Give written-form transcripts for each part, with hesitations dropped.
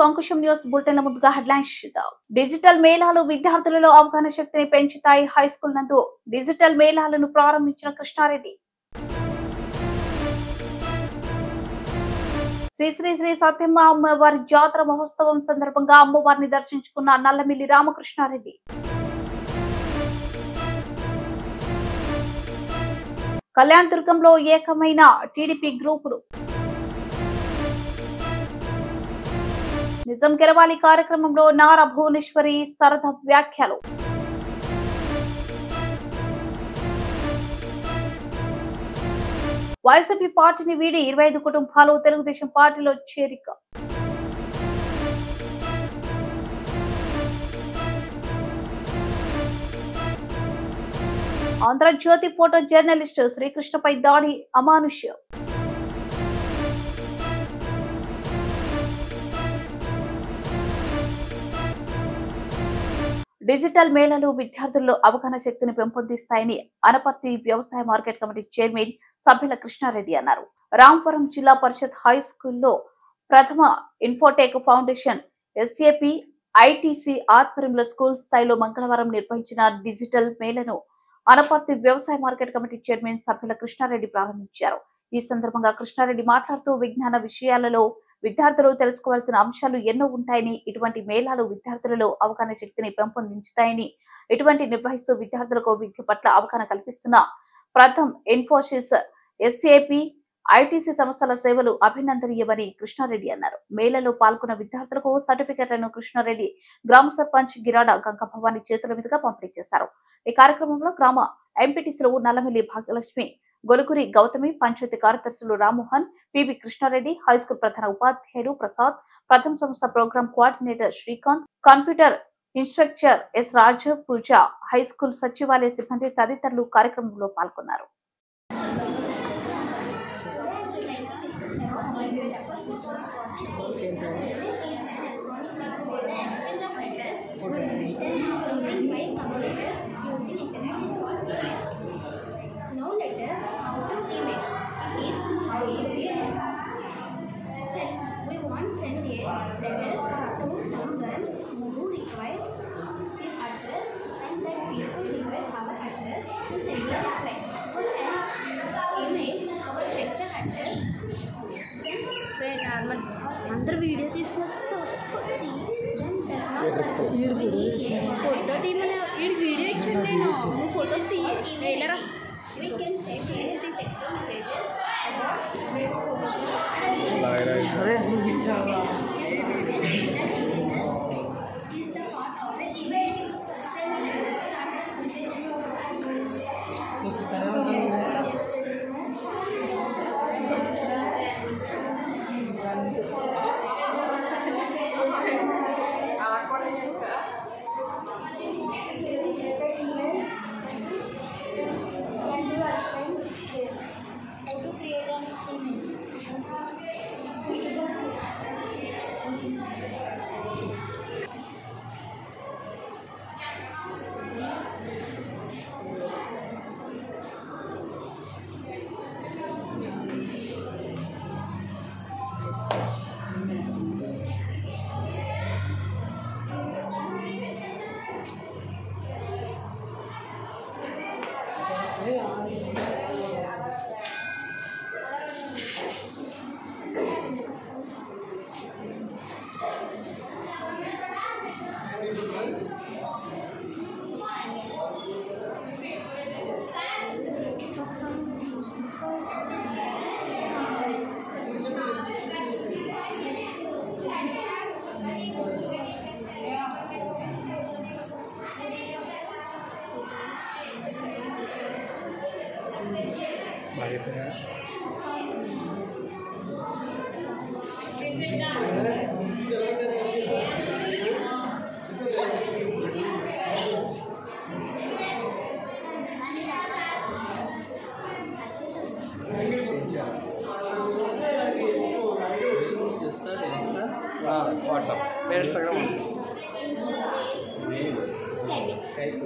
Ankusam news బులెటిన్ల ముందుగా headlines చూద్దాం. Digital మేళాలు విద్యార్థులలో అవగాహన శక్తిని పెంచుతాయి. హైస్కూల్ నందు డిజిటల్ మేళాలను ప్రారంభించిన కృష్ణారెడ్డి. శ్రీ శ్రీ శ్రీ సత్యమ్మ అమ్మవారి జాతర మహోత్సవం సందర్భంగా అమ్మవారిని దర్శించుకున్న నల్లమిల్లి రామకృష్ణారెడ్డి. కళ్యాణ్ దుర్గంలో ఏకమైన టీడీపీ గ్రూపులు. నిజం గెలవాలి కార్యక్రమంలో నారా భువనేశ్వరి సరదా వ్యాఖ్యలు. వైసీపీ పార్టీని వీడి 25 కుటుంబాలు తెలుగుదేశం పార్టీలో చేరిక. ఆంధ్రజ్యోతి ఫోటో జర్నలిస్టు శ్రీకృష్ణపై దాడి అమానుష్యం. డిజిటల్ మేళాలు విద్యార్థుల్లో అవగాహన శక్తిని పెంపొందిస్తాయని అనపర్తి వ్యవసాయ మార్కెట్ కమిటీ చైర్మన్ సభ్యుల కృష్ణారెడ్డి అన్నారు. రాంపురం జిల్లా పరిషత్ హై స్కూల్లో ప్రథమ ఇన్ఫోటెక్ ఫౌండేషన్ ఎస్ఏపీ ఐటీసీ ఆధ్వర్యంలో స్కూల్ స్థాయిలో మంగళవారం నిర్వహించిన డిజిటల్ మేళను అనపర్తి వ్యవసాయ మార్కెట్ కమిటీ చైర్మన్ సభ్యుల కృష్ణారెడ్డి ప్రారంభించారు. ఈ సందర్భంగా కృష్ణారెడ్డి మాట్లాడుతూ విజ్ఞాన విషయాలలో విద్యార్థులు తెలుసుకోవాల్సిన అంశాలు ఎన్నో ఉంటాయని, ఇటువంటి మేళాలు విద్యార్థులలో అవగాహన శక్తిని పెంపొందించుతాయని, ఇటువంటి నిర్వహిస్తూ విద్యార్థులకు విద్య పట్ల అవగాహన కల్పిస్తున్న ప్రథమ్ ఇన్ఫోసిస్ ఎస్ఏపీ ఐటీసీ సంస్థల సేవలు అభినందనీయమని కృష్ణారెడ్డి అన్నారు. మేళలో పాల్గొన్న విద్యార్థులకు సర్టిఫికెట్లను కృష్ణారెడ్డి గ్రామ సర్పంచ్ గిరాడ గంగభవాని చేతుల మీదుగా పంపిణీ చేశారు. ఈ కార్యక్రమంలో గ్రామ ఎంపీటీసీలు నల్లమిల్లి భాగ్యలక్ష్మి, గొలుగురి గౌతమి, పంచాయతీ కార్యదర్శులు రామ్మోహన్, పివి కృష్ణారెడ్డి, హైస్కూల్ ప్రధాన ఉపాధ్యాయులు ప్రసాద్, ప్రథమ సంస్థ programme coordinator Srikanth, computer instructor S Raju, Pooja, high school సచివాలయ సిబ్బంది తదితరులు కార్యక్రమంలో పాల్గొన్నారు. అందరు వీడియో తీసుకుంటూ ఫోటో తీయమని వీడి వీడియో ఇచ్చాను నేను. నువ్వు ఫొటోస్ తీయరా. WhatsApp, Instagram, Skype,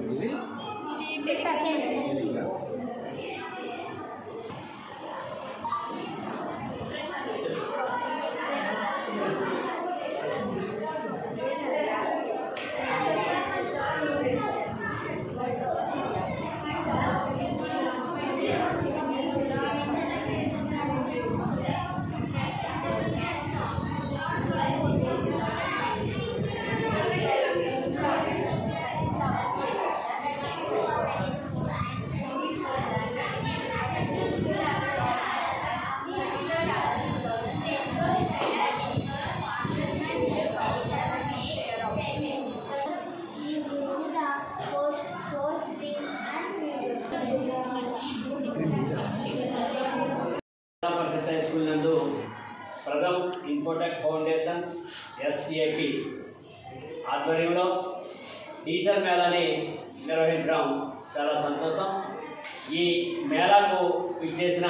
పరిషత్ హై స్కూల్ నందు ప్రథమ్ ఇన్ఫోటెక్ ఫౌండేషన్ SCAP ఆధ్వర్యంలో టీచర్ మేళాని నిర్వహించడం చాలా సంతోషం. ఈ మేళాకు ఇచ్చేసిన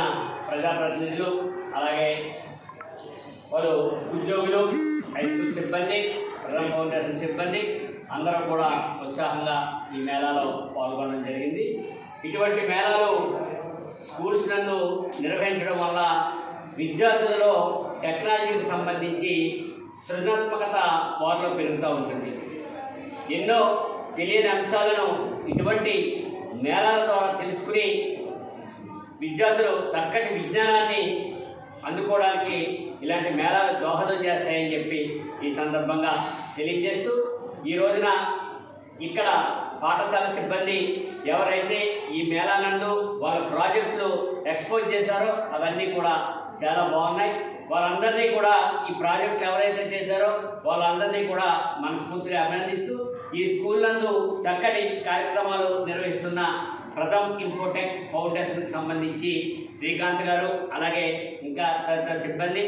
ప్రజాప్రతినిధులు, అలాగే వాళ్ళు ఉద్యోగులు, హై స్కూల్ సిబ్బంది, ప్రథమ్ ఫౌండేషన్ సిబ్బంది అందరూ కూడా ఉత్సాహంగా ఈ మేళాలో పాల్గొనడం జరిగింది. ఇటువంటి మేళాలు స్కూల్స్ నందు నిర్వహించడం వల్ల విద్యార్థులలో టెక్నాలజీకి సంబంధించి సృజనాత్మకత వారిలో పెరుగుతూ ఉంటుంది. ఎన్నో తెలియని అంశాలను ఇటువంటి మేళాల ద్వారా తెలుసుకుని విద్యార్థులు చక్కటి విజ్ఞానాన్ని అందుకోవడానికి ఇలాంటి మేళాలు దోహదం చేస్తాయని చెప్పి ఈ సందర్భంగా తెలియజేస్తూ, ఈ రోజున ఇక్కడ పాఠశాల సిబ్బంది ఎవరైతే ఈ మేళా నందు వాళ్ళ ప్రాజెక్టులు ఎక్స్పోజ్ చేశారో అవన్నీ కూడా చాలా బాగున్నాయి. వాళ్ళందరినీ కూడా ఈ ప్రాజెక్టులు ఎవరైతే చేశారో వాళ్ళందరినీ కూడా మనస్ఫూర్తిగా అభినందిస్తూ, ఈ స్కూల్ నందు చక్కటి కార్యక్రమాలు నిర్వహిస్తున్న ప్రథమ్ ఇన్ఫోటెక్ ఫౌండేషన్కి సంబంధించి శ్రీకాంత్ గారు, అలాగే ఇంకా తదితర సిబ్బంది,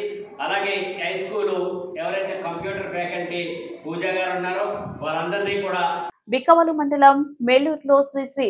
అలాగే హై స్కూలు ఎవరైతే కంప్యూటర్ ఫ్యాకల్టీ పూజ గారు ఉన్నారో వాళ్ళందరినీ కూడా. బిక్కవలు మండలం మేలూరులో శ్రీ శ్రీ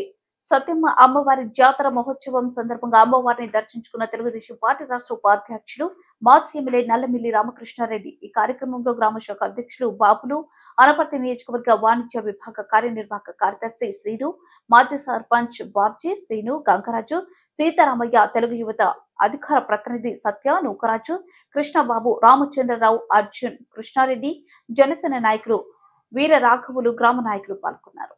సత్యమ్మ అమ్మవారి జాతర మహోత్సవం సందర్భంగా అమ్మవారిని దర్శించుకున్న తెలుగుదేశం పార్టీ రాష్ట్ర ఉపాధ్యక్షులు మాజీ ఎమ్మెల్యే నల్లమిల్లి రామకృష్ణారెడ్డి. ఈ కార్యక్రమంలో గ్రామ శాఖ అధ్యక్షులు బాబులు, అనపర్తి నియోజకవర్గ వాణిజ్య విభాగ కార్యనిర్వాహక కార్యదర్శి శ్రీను, మాజీ సర్పంచ్ బాబ్జీ, శ్రీను, గంగరాజు, సీతారామయ్య, తెలుగు యువత అధికార ప్రతినిధి సత్య, నూకరాజు, కృష్ణబాబు, రామచంద్రరావు, అర్జున్, కృష్ణారెడ్డి, జనసేన నాయకులు వీర రాఘవులు, గ్రామ నాయకులు పాల్గొన్నారు.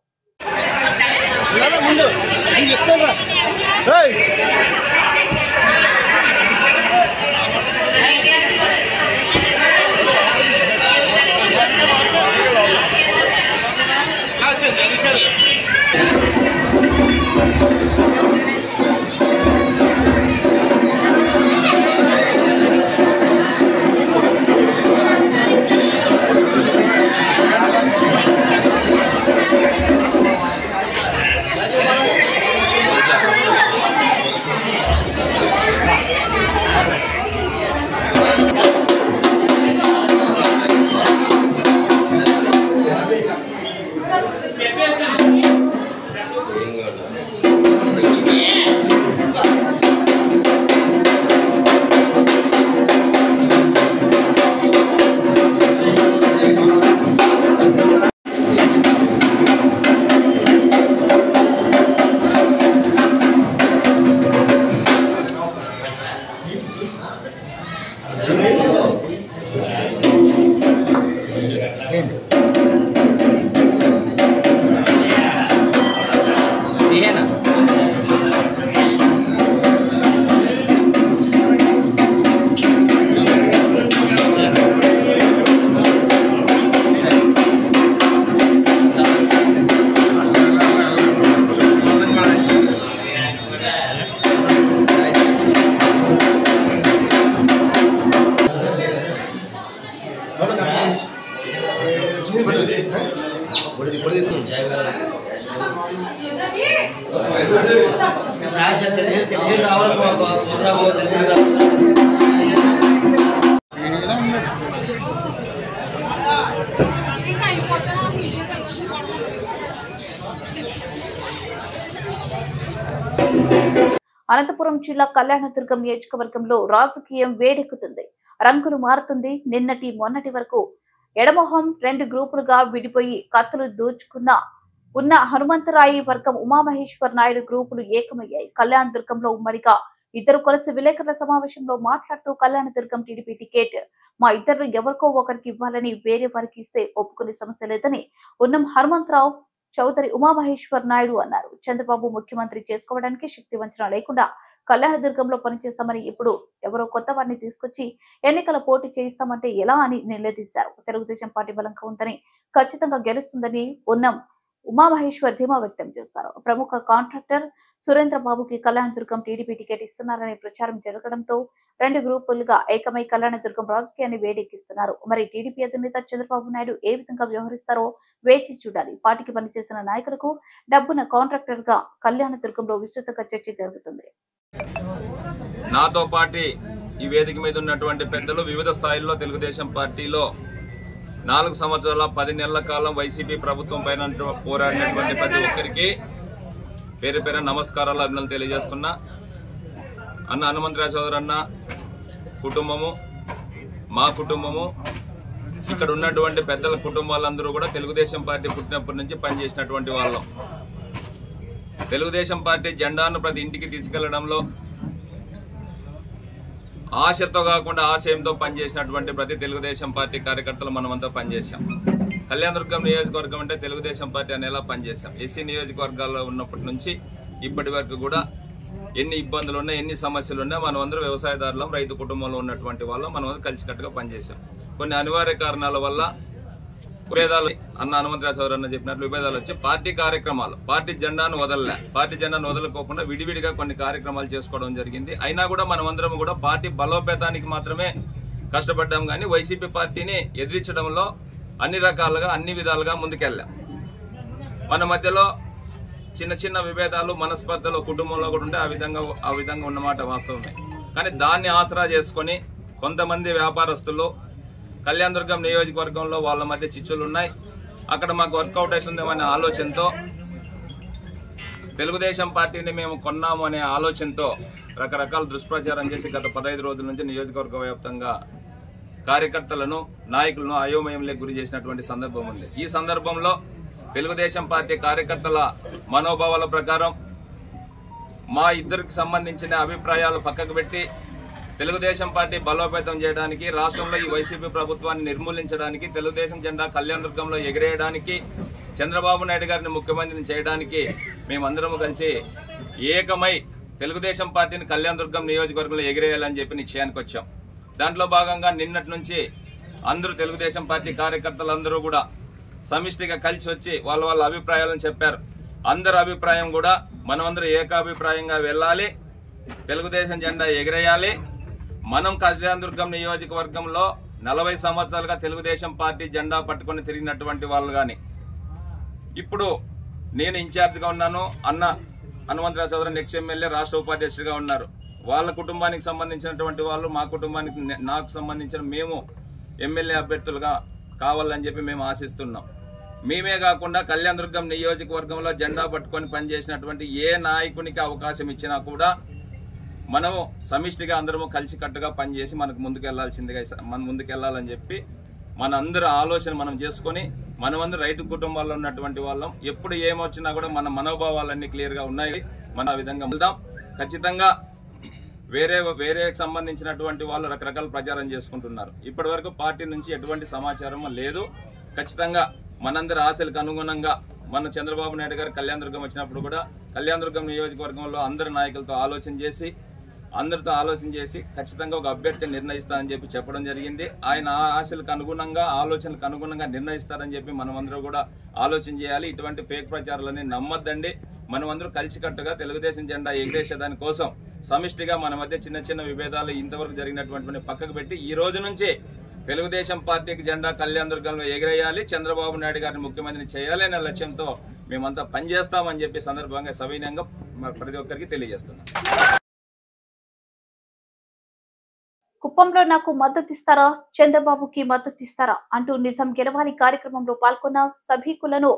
అనంతపురం జిల్లా కళ్యాణదుర్గం నియోజకవర్గంలో రాజకీయం వేడెక్కుతుంది. రంగులు మారుతుంది. నిన్నటి మొన్నటి వరకు ఎడమొహం రెండు గ్రూపులుగా విడిపోయి కత్తులు దూచుకున్న ఉన్న హనుమంతరాయి వర్గం, ఉమామహేశ్వర్ నాయుడు గ్రూపులు ఏకమయ్యాయి. కళ్యాణదుర్గంలో ఉమ్మడిగా ఇద్దరు కలిసి విలేకరుల సమావేశంలో మాట్లాడుతూ, కళ్యాణదుర్గం టీడీపీ టికెట్ మా ఇద్దరు ఎవరికో ఒకరికి ఇవ్వాలని, వేరే వారికి ఇస్తే ఒప్పుకునే సమస్య లేదని ఉన్నం హనుమంతరావు చౌదరి ఉమామహేశ్వర్ నాయుడు అన్నారు. చంద్రబాబు ముఖ్యమంత్రి చేసుకోవడానికి శక్తి వంచన లేకుండా కళ్యాణదుర్గంలో పనిచేస్తామని ఇప్పుడు ఎవరో కొత్త వారిని తీసుకొచ్చి ఎన్నికల పోటీ చేయిస్తామంటే ఎలా అని నిలదీశారు. తెలుగుదేశం పార్టీ బలంగా ఉందని, ఖచ్చితంగా గెలుస్తుందని ఉమామహేశ్వర్ ధీమా వ్యక్తం చేశారు. ప్రముఖ కాంట్రాక్టర్ సురేంద్రబాబుకి కళ్యాణదుర్గం టీడీపీ టికెట్ ఇస్తున్నారనే ప్రచారం జరగడంతో 2 గ్రూపులుగా ఏకమై కళ్యాణదుర్గం రాజకీయాన్ని వేడెక్కిస్తున్నారు. మరి టీడీపీ అధినేత చంద్రబాబు నాయుడు ఏ విధంగా వ్యవహరిస్తారో వేచి చూడాలి. పార్టీకి పనిచేసిన నాయకులకు డబ్బున కాంట్రాక్టర్ గా కళ్యాణదుర్గంలో విస్తృతంగా చర్చ జరుగుతుంది. నాతో పాటు ఈ వేదిక మీద ఉన్నటువంటి పెద్దలు వివిధ స్థాయిల్లో తెలుగుదేశం పార్టీలో 4 సంవత్సరాల 10 నెలల కాలం వైసీపీ ప్రభుత్వం పైన పోరాడినటువంటి ప్రతి ఒక్కరికి పేరు పేరు నమస్కారాలు, అభినందనలు తెలియజేస్తున్నా. అన్న హనుమంతరావు సోదరన్న కుటుంబము, మా కుటుంబము, ఇక్కడ ఉన్నటువంటి పెద్దల కుటుంబాలందరూ కూడా తెలుగుదేశం పార్టీ పుట్టినప్పటి నుంచి పనిచేసినటువంటి వాళ్ళం. తెలుగుదేశం పార్టీ జెండాను ప్రతి ఇంటికి తీసుకెళ్లడంలో ఆశతో కాకుండా ఆశయంతో పనిచేసినటువంటి ప్రతి తెలుగుదేశం పార్టీ కార్యకర్తలు మనమంతా పనిచేశాం. కళ్యాణదుర్గం నియోజకవర్గం అంటే తెలుగుదేశం పార్టీ అనేలా పనిచేశాం. ఎస్సీ నియోజకవర్గాల్లో ఉన్నప్పటి నుంచి ఇప్పటి వరకు కూడా ఎన్ని ఇబ్బందులు ఉన్నా, ఎన్ని సమస్యలు ఉన్నా మనం అందరూ వ్యవసాయదారులం, రైతు కుటుంబంలో ఉన్నటువంటి వాళ్ళం, మనం అందరూ కలిసికట్టుగా పనిచేశాం. కొన్ని అనివార్య కారణాల వల్ల విభేదాలు, అన్న హనుమంతరావు సోదరన్న చెప్పినట్లు విభేదాలు వచ్చి పార్టీ కార్యక్రమాలు, పార్టీ జెండాను వదలకోకుండా విడివిడిగా కొన్ని కార్యక్రమాలు చేసుకోవడం జరిగింది. అయినా కూడా మనమందరం కూడా పార్టీ బలోపేతానికి మాత్రమే కష్టపడ్డాం, కానీ వైసీపీ పార్టీని ఎదిరించడంలో అన్ని రకాలుగా, అన్ని విధాలుగా ముందుకెళ్ళాం. మన మధ్యలో చిన్న చిన్న విభేదాలు, మనస్పర్ధలు కుటుంబంలో కూడా ఉంటే ఆ విధంగా ఉన్నమాట వాస్తవమే. కానీ దాన్ని ఆసరా చేసుకొని కొంతమంది వ్యాపారస్తులు కళ్యాణదుర్గం నియోజకవర్గంలో వాళ్ళ మధ్య చిచ్చులు ఉన్నాయి, అక్కడ మాకు వర్కౌట్ అవుతుందేమనే ఆలోచనతో, తెలుగుదేశం పార్టీని మేము కొన్నాము అనే ఆలోచనతో రకరకాల దుష్ప్రచారం చేసి గత 15 రోజుల నుంచి నియోజకవర్గ వ్యాప్తంగా కార్యకర్తలను, నాయకులను అయోమయంలోకి గురి చేసినటువంటి సందర్భం ఉంది. ఈ సందర్భంలో తెలుగుదేశం పార్టీ కార్యకర్తల మనోభావాల ప్రకారం మా ఇద్దరికి సంబంధించిన అభిప్రాయాలు పక్కకు పెట్టి తెలుగుదేశం పార్టీ బలోపేతం చేయడానికి, రాష్ట్రంలో ఈ వైసీపీ ప్రభుత్వాన్ని నిర్మూలించడానికి, తెలుగుదేశం జెండా కళ్యాణదుర్గంలో ఎగిరేయడానికి, చంద్రబాబు నాయుడు గారిని ముఖ్యమంత్రిని చేయడానికి మేమందరము కలిసి ఏకమై తెలుగుదేశం పార్టీని కళ్యాణదుర్గం నియోజకవర్గంలో ఎగిరేయాలని చెప్పి నిశ్చయానికి వచ్చాం. దాంట్లో భాగంగా నిన్నటి నుంచి అందరూ తెలుగుదేశం పార్టీ కార్యకర్తలందరూ కూడా సమిష్టిగా కలిసి వచ్చి వాళ్ళ అభిప్రాయాలను చెప్పారు. అందరి అభిప్రాయం కూడా మనమందరూ ఏకాభిప్రాయంగా వెళ్ళాలి, తెలుగుదేశం జెండా ఎగిరేయాలి. మనం కళ్యాణదుర్గం నియోజకవర్గంలో 40 సంవత్సరాలుగా తెలుగుదేశం పార్టీ జెండా పట్టుకుని తిరిగినటువంటి వాళ్ళు కానీ, ఇప్పుడు నేను ఇన్ఛార్జిగా ఉన్నాను, అన్న హనుమంతరావు సోదరన్ ఎక్స్ ఎమ్మెల్యే రాష్ట్ర ఉపాధ్యక్షుడిగా ఉన్నారు. వాళ్ళ కుటుంబానికి సంబంధించినటువంటి వాళ్ళు, మా కుటుంబానికి, నాకు సంబంధించిన మేము ఎమ్మెల్యే అభ్యర్థులుగా కావాలని చెప్పి మేము ఆశిస్తున్నాం. మేమే కాకుండా కళ్యాణదుర్గం నియోజకవర్గంలో జెండా పట్టుకొని పనిచేసినటువంటి ఏ నాయకునికి అవకాశం ఇచ్చినా కూడా మనము సమిష్టిగా అందరము కలిసికట్టుగా పనిచేసి మనకు ముందుకెళ్లాలని చెప్పి మన అందరి ఆలోచన మనం చేసుకొని, మనమందరూ రైతు కుటుంబాల్లో ఉన్నటువంటి వాళ్ళం. ఎప్పుడు ఏమొచ్చినా కూడా మన మనోభావాలన్నీ క్లియర్గా ఉన్నాయి. మన ఆ విధంగా వెళ్దాం. ఖచ్చితంగా వేరే సంబంధించినటువంటి వాళ్ళు రకరకాల ప్రచారం చేసుకుంటున్నారు. ఇప్పటి వరకు పార్టీ నుంచి ఎటువంటి సమాచారం లేదు. ఖచ్చితంగా మనందరి ఆశలకు అనుగుణంగా మన చంద్రబాబు నాయుడు గారు కళ్యాణదుర్గం వచ్చినప్పుడు కూడా కళ్యాణదుర్గం నియోజకవర్గంలో అందరి నాయకులతో అందరితో ఆలోచన చేసి ఖచ్చితంగా ఒక అభ్యర్థిని నిర్ణయిస్తారని చెప్పి చెప్పడం జరిగింది. ఆయన ఆశలకు అనుగుణంగా, ఆలోచనలకు అనుగుణంగా నిర్ణయిస్తారని చెప్పి మనమందరూ కూడా ఆలోచన చేయాలి. ఇటువంటి ఫేక్ ప్రచారాలని నమ్మొద్దండి. మనమందరూ కలిసికట్టుగా తెలుగుదేశం జెండా ఎగిరేసేదాని కోసం సమిష్టిగా మన మధ్య చిన్న చిన్న విభేదాలు ఇంతవరకు జరిగినటువంటి పక్కకు పెట్టి ఈ రోజు నుంచి తెలుగుదేశం పార్టీకి జెండా కళ్యాణదుర్గంలో ఎగిరేయాలి, చంద్రబాబు నాయుడు గారిని ముఖ్యమంత్రిని చేయాలి అనే లక్ష్యంతో మేమంతా పనిచేస్తామని చెప్పి సందర్భంగా సవినయంగా ప్రతి ఒక్కరికి తెలియజేస్తున్నాం. కుప్పంలో నాకు మద్దతిస్తారా, చంద్రబాబుకి మద్దతిస్తారా అంటూ నిజం గెలవాలి కార్యక్రమంలో పాల్గొన్న సభికులను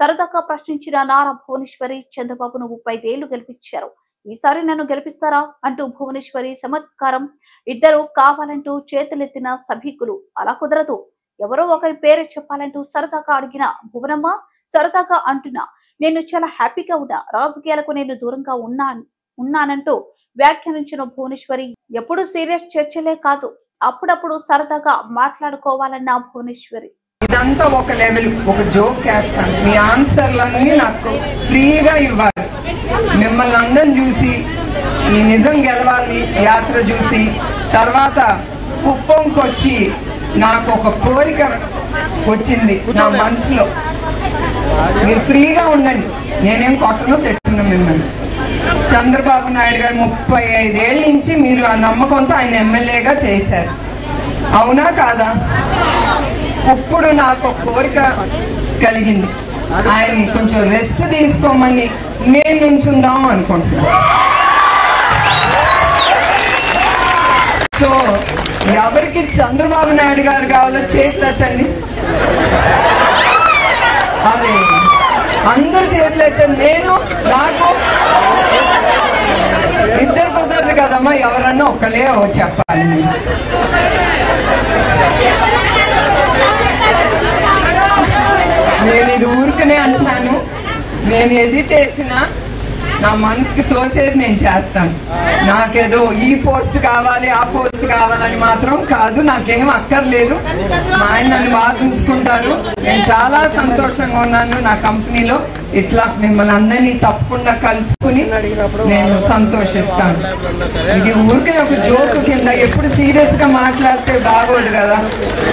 సరదాగా ప్రశ్నించిన నారా భువనేశ్వరి, చంద్రబాబును 35 ఏళ్లు గెలిపించారు, ఈసారి నన్ను గెలిపిస్తారా అంటూ భువనేశ్వరి చమత్కారం. ఇద్దరు కావాలంటూ చేతులెత్తిన సభికులు అలా కుదరదు, ఎవరో ఒకరి పేరు చెప్పాలంటూ సరదాగా అడిగిన భువనమ్మ సరదాగా అంటున్నా నేను చాలా హ్యాపీగా ఉన్నా, రాజకీయాలకు నేను దూరంగా ఉన్నానంటూ వ్యాఖ్యానించిన భువనేశ్వరి ఎప్పుడు సీరియస్ చర్చలే కాదు, అప్పుడప్పుడు సరదాగా మాట్లాడుకోవాలన్న భువనేశ్వరి. ఇదంతా ఒక లెవెల్, ఒక జోక్ వేస్తాను. మీ ఆన్సర్లన్నీ నాకు ఫ్రీగా ఇవ్వాలి. మిమ్మల్ని అందరం చూసి ఈ నిజం గెలవాలి యాత్ర చూసి తర్వాత కుప్పంకి వచ్చి నాకు ఒక కోరిక వచ్చింది నా మనసులో. మీరు ఫ్రీగా ఉండండి, నేనేం కొట్టను తిట్టను మిమ్మల్ని. చంద్రబాబు నాయుడు గారు 35 ఏళ్ళ నుంచి మీరు ఆ నమ్మకంతో ఆయన ఎమ్మెల్యేగా చేశారు, అవునా కాదా? ఇప్పుడు నాకు ఒక కోరిక కలిగింది, ఆయన్ని కొంచెం రెస్ట్ తీసుకోమని నేను నుంచుందాం అనుకుంటున్నాను. సో ఎవరికి చంద్రబాబు నాయుడు గారు కావాలో చేతులెత్తండి. అదే అందరు చేతులెత్తండి. నేను నాకు ఇద్దరు కుదరదు కదమ్మా, ఎవరన్నా ఒక్కలే చెప్పాలి. నేను ఇది ఊరికనే అంటున్నాను, నేను ఏది చేసినా నా మనసుకి తోసేది నేను చేస్తాను. నాకేదో ఈ పోస్ట్ కావాలి ఆ పోస్ట్ కావాలని మాత్రం కాదు, నాకేం అక్కర్లేదు. మా ఆయన నన్ను బాగా చూసుకుంటారు, నేను చాలా సంతోషంగా ఉన్నాను. నా కంపెనీలో ఇట్లా మిమ్మల్ని అందరినీ తప్పకుండా కలుసుకుని నేను సంతోషిస్తాను. ఇది ఊరికే ఒక జోక్ కింద, ఎప్పుడు సీరియస్ గా మాట్లాడితే బాగోదు కదా,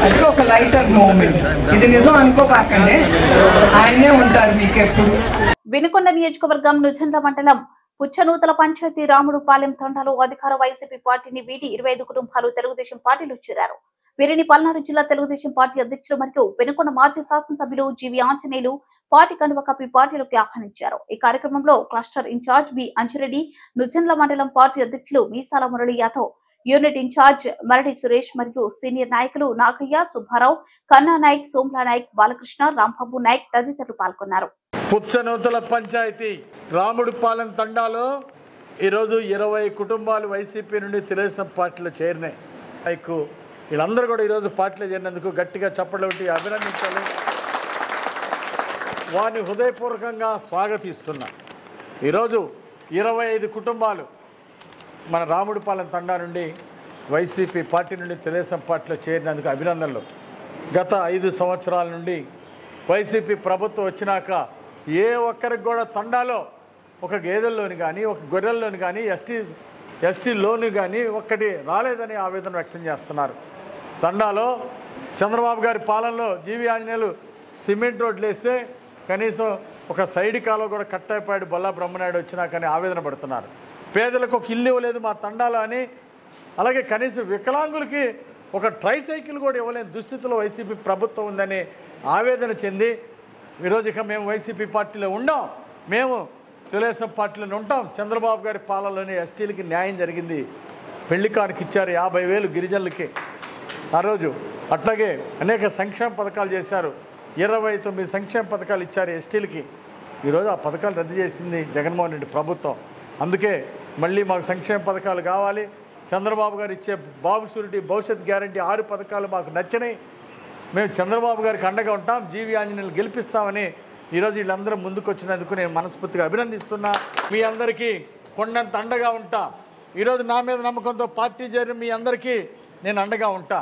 అది ఒక లైటర్ మూమెంట్. ఇది నిజం అనుకోపాకండి, ఆయనే ఉంటారు మీకు ఎప్పుడు. వినుకొండ నియోజకవర్గం నుజండ్ల మండలం పుచ్చనూతల పంచాయతీ రాముడుపాలెం తండాలో అధికార వైసీపీ పార్టీని వీడి 25 కుటుంబాలు తెలుగుదేశం పార్టీలో చేరారు. వీరిని పల్నాడు జిల్లా తెలుగుదేశం పార్టీ అధ్యక్షులు మరియు వినుకొండ మాజీ శాసనసభ్యులు జీవి ఆంజనేయులు పార్టీ కండువ కప్పి పార్టీలోకి ఆహ్వానించారు. ఈ కార్యక్రమంలో క్లస్టర్ ఇన్ఛార్జ్ బి అంజిరెడ్డి, నుజండ్ల మండలం పార్టీ అధ్యక్షులు మీసాల మురళి యాదవ్, యూనిట్ ఇన్ఛార్జ్ మరడి సురేష్ మరియు సీనియర్ నాయకులు నాగయ్య, సుబ్బారావు, కన్నా నాయక్, సోమ్లా నాయక్, బాలకృష్ణ, రాంబాబు నాయక్ తదితరులు పాల్గొన్నారు. పుచ్చనూతల పంచాయతీ రాముడుపాలెం తండాలో ఈరోజు 20 కుటుంబాలు వైసీపీ నుండి తెలుగుదేశం పార్టీలో చేరినాయి. వీళ్ళందరూ కూడా ఈరోజు పార్టీలో చేరినందుకు గట్టిగా చప్పట్లు కొట్టి అభినందించాలి. వారిని హృదయపూర్వకంగా స్వాగతిస్తున్నా. ఈరోజు 25 కుటుంబాలు మన రాముడుపాలెం తండా నుండి వైసీపీ పార్టీ నుండి తెలుగుదేశం పార్టీలో చేరినందుకు అభినందనలు. గత 5 సంవత్సరాల నుండి వైసీపీ ప్రభుత్వం వచ్చినాక ఏ ఒక్కరికి కూడా తండాలో ఒక గేదెల్లోని కానీ ఒక గొర్రెల్లోని కానీ ఎస్టీ లోను కానీ ఒక్కటి రాలేదని ఆవేదన వ్యక్తం చేస్తున్నారు. తండాలో చంద్రబాబు గారి పాలనలో జీవి ఆంజనేయులు సిమెంట్ రోడ్లు వేస్తే కనీసం ఒక సైడ్ కాలువ కూడా కట్ అయిపోయాడు బొల్లా బ్రహ్మనాయుడు వచ్చినాకని ఆవేదన పడుతున్నారు. పేదలకు ఒక ఇల్లు ఇవ్వలేదు మా తండాలో అని, అలాగే కనీసం వికలాంగులకి ఒక ట్రైసైకిల్ కూడా ఇవ్వలేని దుస్థితిలో వైసీపీ ప్రభుత్వం ఉందని ఆవేదన చెంది ఈరోజు ఇక మేము వైసీపీ పార్టీలో ఉండం, మేము తెలుగుదేశం పార్టీలో ఉంటాం. చంద్రబాబు గారి పాలనలోని ఎస్టీలకి న్యాయం జరిగింది. పెళ్లి కానుక ఇచ్చారు 50,000 గిరిజనులకి ఆ రోజు. అట్లాగే అనేక సంక్షేమ పథకాలు చేశారు. 29 సంక్షేమ పథకాలు ఇచ్చారు ఎస్టీలకి. ఈరోజు ఆ పథకాలు రద్దు చేసింది జగన్మోహన్ రెడ్డి ప్రభుత్వం. అందుకే మళ్ళీ మాకు సంక్షేమ పథకాలు కావాలి. చంద్రబాబు గారు ఇచ్చే బాబు షూరిటీ, భవిష్యత్ గ్యారంటీ 6 పథకాలు మాకు నచ్చినాయి. మేము చంద్రబాబు గారికి అండగా ఉంటాం, జీవి ఆంజనేయులు గెలిపిస్తామని ఈరోజు వీళ్ళందరూ ముందుకు వచ్చినందుకు నేను మనస్ఫూర్తిగా అభినందిస్తున్నా. మీ అందరికీ కొండంత అండగా ఉంటా. ఈరోజు నా మీద నమ్మకంతో పార్టీ చేరిన మీ అందరికీ నేను అండగా ఉంటా.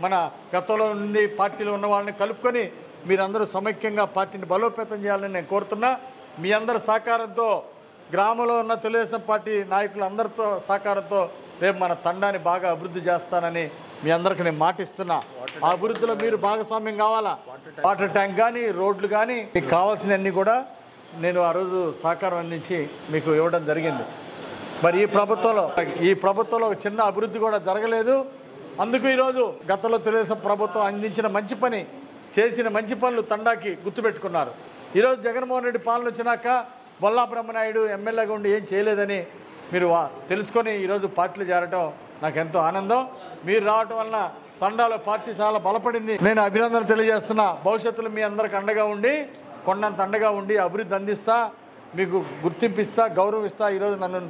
మన గతంలో నుండి పార్టీలో ఉన్న వాళ్ళని కలుపుకొని మీరందరూ సమైక్యంగా పార్టీని బలోపేతం చేయాలని నేను కోరుతున్నా. మీ అందరి సహకారంతో, గ్రామంలో ఉన్న తెలుగుదేశం పార్టీ నాయకులు అందరితో సహకారంతో రేపు మన తండాన్ని బాగా అభివృద్ధి చేస్తానని మీ అందరికీ నేను మాటిస్తున్నా. ఆ అభివృద్ధిలో మీరు భాగస్వామ్యం కావాలా. వాటర్ ట్యాంక్ కానీ, రోడ్లు కానీ, మీకు కావాల్సినవన్నీ కూడా నేను ఆ రోజు సహకారం అందించి మీకు ఇవ్వడం జరిగింది. మరి ఈ ప్రభుత్వంలో ఒక చిన్న అభివృద్ధి కూడా జరగలేదు. అందుకు ఈరోజు గతంలో తెలుగుదేశం ప్రభుత్వం అందించిన మంచి పని, చేసిన మంచి పనులు తండాకి గుర్తుపెట్టుకున్నారు. ఈరోజు జగన్మోహన్ రెడ్డి పాలన వచ్చినాక బొల్లా బ్రహ్మనాయుడు ఎమ్మెల్యేగా ఉండి ఏం చేయలేదని మీరు తెలుసుకొని ఈరోజు పార్టీలో చేరటం నాకు ఎంతో ఆనందం. మీరు రావటం వలన తండాలో పార్టీ చాలా బలపడింది. నేను అభినందనలు తెలియజేస్తున్నా. భవిష్యత్తులో మీ అందరికి అండగా ఉండి, కొండంత అండగా ఉండి అభివృద్ధి అందిస్తా, మీకు గుర్తింపిస్తా, గౌరవిస్తా. ఈరోజు నన్ను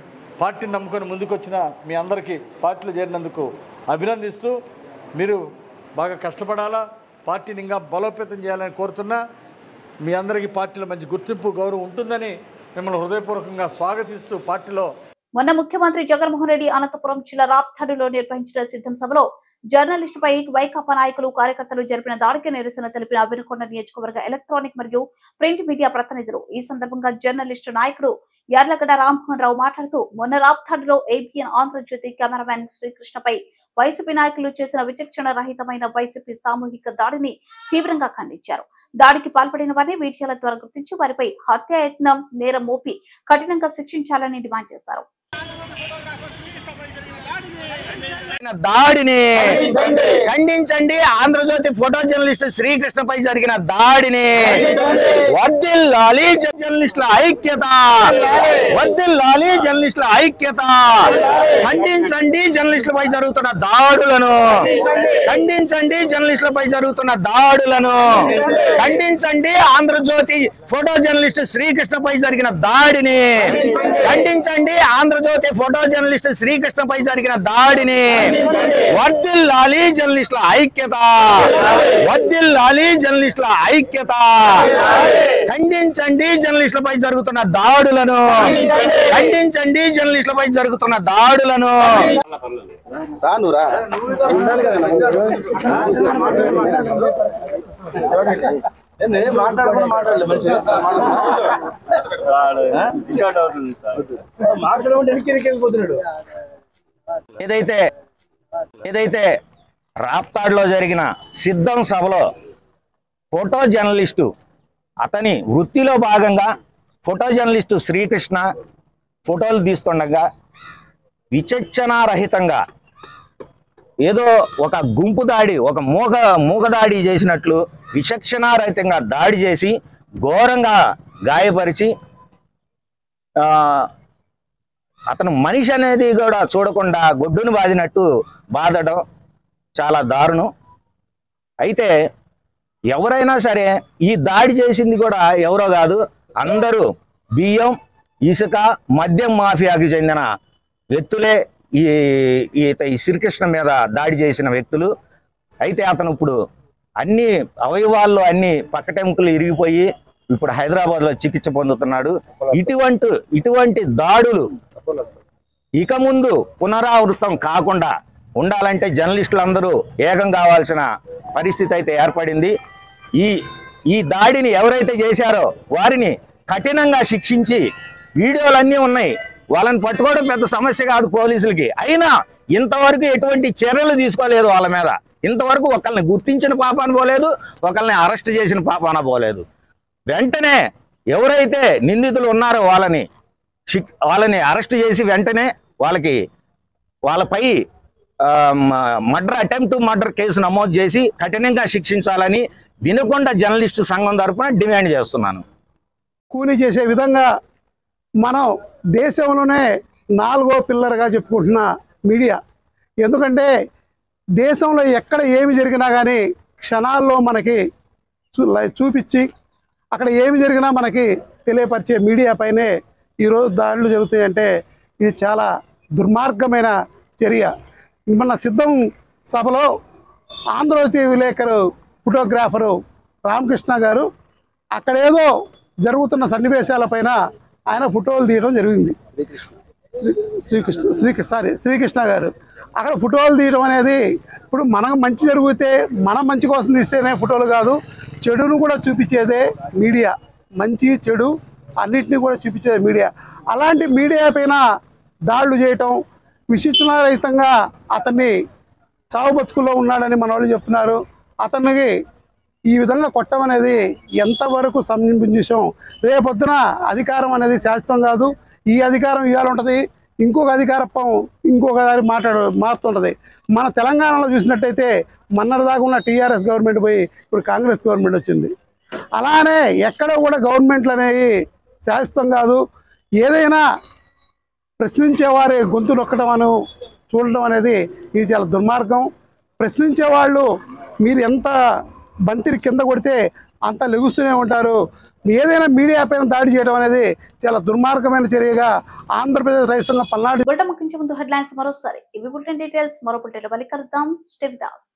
పార్టీని నమ్ముకొని ముందుకొచ్చిన మీ అందరికీ పార్టీలో చేరినందుకు అభినందిస్తూ, మీరు బాగా కష్టపడాలా, పార్టీని ఇంకా బలోపేతం చేయాలని కోరుతున్నా. మీ అందరికీ పార్టీలో మంచి గుర్తింపు, గౌరవం ఉంటుందని మిమ్మల్ని హృదయపూర్వకంగా స్వాగతిస్తూ పార్టీలో. మొన్న ముఖ్యమంత్రి జగన్మోహన్ రెడ్డి అనంతపురం జిల్లా రాప్తాడులో నిర్వహించిన సిద్ధం సభలో జర్నలిస్టుపై వైకాపా నాయకులు కార్యకర్తలు జరిపిన దాడికి నిరసన తెలిపిన వినుకొండ నియోజకవర్గ ఎలక్ట్రానిక్ మరియు ప్రింట్ మీడియా ప్రతినిధులు. ఈ సందర్భంగా జర్నలిస్టు నాయకుడు యార్లగడ్డ రామ్మోహన్ రావు మాట్లాడుతూ, మొన్న రాప్తాడులో ఏబిఎన్ ఆంధ్రజ్యోతి కెమెరామెన్ శ్రీకృష్ణపై వైసీపీ నాయకులు చేసిన విచక్షణ రహితమైన వైసీపీ సామూహిక దాడిని తీవ్రంగా ఖండించారు. దాడికి పాల్పడిన వారిని మీడియాల ద్వారా గుర్తించి వారిపై హత్యాయత్నం నేరం మోపి కఠినంగా శిక్షించాలని డిమాండ్ చేశారు. దాడిని ఖండించండి. ఆంధ్రజ్యోతి ఫోటో జర్నలిస్ట్ శ్రీకృష్ణపై జరిగిన దాడిని వర్ధిల్లాలి జర్నలిస్టుల ఐక్యత, వర్ధిల్లాలి జర్నలిస్టుల ఐక్యత. ఖండించండి జర్నలిస్టులపై జరుగుతున్న దాడులను, ఖండించండి జర్నలిస్టులపై జరుగుతున్న దాడులను, ఖండించండి ఆంధ్రజ్యోతి ఫోటో జర్నలిస్ట్ శ్రీకృష్ణపై జరిగిన దాడిని, ఖండించండి ఆంధ్రజ్యోతి ఫోటో జర్నలిస్ట్ శ్రీకృష్ణపై జరిగిన దాడిని. వర్ధిల్లాలి జర్నలిస్టుల ఐక్యత, వర్ధిల్లాలి జర్నలిస్టుల ఐక్యత. ఖండించండి జర్నలిస్టులపై జరుగుతున్న దాడులను, ఖండించండి జర్నలిస్టులపై జరుగుతున్న దాడులను. ఏదైతే రాప్తాడులో జరిగిన సిద్ధం సభలో ఫోటో జర్నలిస్టు అతని వృత్తిలో భాగంగా ఫోటో జర్నలిస్టు శ్రీకృష్ణ ఫోటోలు తీస్తుండగా విచక్షణారహితంగా ఏదో ఒక గుంపు దాడి, ఒక మూగదాడి చేసినట్లు విచక్షణారహితంగా దాడి చేసి ఘోరంగా గాయపరిచి అతను మనిషి అనేది కూడా చూడకుండా గొడ్డును బాదినట్టు బాధడం చాలా దారుణం. అయితే ఎవరైనా సరే ఈ దాడి చేసింది కూడా ఎవరో కాదు, అందరూ బియ్యం, ఇసుక, మద్యం మాఫియాకి చెందిన వ్యక్తులే ఈ శ్రీకృష్ణ మీద దాడి చేసిన వ్యక్తులు. అయితే అతను ఇప్పుడు అన్ని అవయవాల్లో అన్ని పక్కటెముకలు ఇరిగిపోయి ఇప్పుడు హైదరాబాద్లో చికిత్స పొందుతున్నాడు. ఇటువంటి దాడులు ఇక ముందు పునరావృతం కాకుండా ఉండాలంటే జర్నలిస్టులు అందరూ ఏకం కావాల్సిన పరిస్థితి అయితే ఏర్పడింది. ఈ దాడిని ఎవరైతే చేశారో వారిని కఠినంగా శిక్షించి, వీడియోలన్నీ ఉన్నాయి, వాళ్ళని పట్టుకోవడం పెద్ద సమస్య కాదు పోలీసులకి. అయినా ఇంతవరకు ఎటువంటి చర్యలు తీసుకోలేదు వాళ్ళ మీద. ఇంతవరకు ఒకళ్ళని గుర్తించిన పాపాన పోలేదు, ఒకళ్ళని అరెస్ట్ చేసిన పాపాన పోలేదు. వెంటనే ఎవరైతే నిందితులు ఉన్నారో వాళ్ళని అరెస్ట్ చేసి వెంటనే వాళ్ళపై అటెంప్ట్ మర్డర్ కేసు నమోదు చేసి కఠినంగా శిక్షించాలని వినుకొండ జర్నలిస్టు సంఘం తరఫున డిమాండ్ చేస్తున్నాను. కూని చేసే విధంగా మనం దేశంలోనే 4వ పిల్లర్గా చెప్పుకుంటున్న మీడియా. ఎందుకంటే దేశంలో ఎక్కడ ఏమి జరిగినా కానీ క్షణాల్లో మనకి చూపించి అక్కడ ఏమి జరిగినా మనకి తెలియపరిచే మీడియా పైనే ఈరోజు దాడులు జరుగుతాయంటే ఇది చాలా దుర్మార్గమైన చర్య. మన సిద్ధం సభలో ఆంధ్రజ్యోతి విలేకరు ఫోటోగ్రాఫరు రామకృష్ణ గారు అక్కడేదో జరుగుతున్న సన్నివేశాలపైన ఆయన ఫోటోలు తీయడం జరిగింది. శ్రీకృష్ణ గారు అక్కడ ఫోటోలు తీయడం అనేది ఇప్పుడు మనకు మంచి జరిగితే మనం మంచి కోసం తీస్తేనే ఫోటోలు కాదు, చెడును కూడా చూపించేదే మీడియా. మంచి చెడు అన్నిటినీ కూడా చూపించేదే మీడియా. అలాంటి మీడియా పైన దాడులు చేయటం, విశిష్టరహితంగా అతన్ని చావు బతుకుల్లో ఉన్నాడని మన వాళ్ళు చెప్తున్నారు. అతనికి ఈ విధంగా కొట్టడం అనేది ఎంతవరకు సమంజసం? రేపొద్దున అధికారం అనేది శాశ్వతం కాదు. ఈ అధికారం ఇవాళ ఉంటుంది, ఇంకొక అధికారత్వం ఇంకొకసారి మారుతుంటుంది. మన తెలంగాణలో చూసినట్టయితే మొన్నటిదాకా ఉన్న టీఆర్ఎస్ గవర్నమెంట్ పోయి ఇప్పుడు కాంగ్రెస్ గవర్నమెంట్ వచ్చింది. అలానే ఎక్కడ కూడా గవర్నమెంట్లు అనేవి శాశ్వతం కాదు. ఏదైనా ప్రశ్నించేవారి గొంతు నొక్కడం చూడటం అనేది ఇది చాలా దుర్మార్గం. ప్రశ్నించే వాళ్ళు మీరు ఎంత బంతిని కింద కొడితే అంతా లెగుస్తూనే ఉంటారు. ఏదైనా మీడియా పైన దాడి చేయడం అనేది చాలా దుర్మార్గమైన చర్యగా ఆంధ్రప్రదేశ్ రైతు సంఘం పల్నాడు. ముందు హెడ్లైన్స్ మరోసారి. ఇవి బులెటిన్ డీటెయిల్స్ మరో బులెటిన్ మళ్ళీ కలుద్దాం. Stay with us.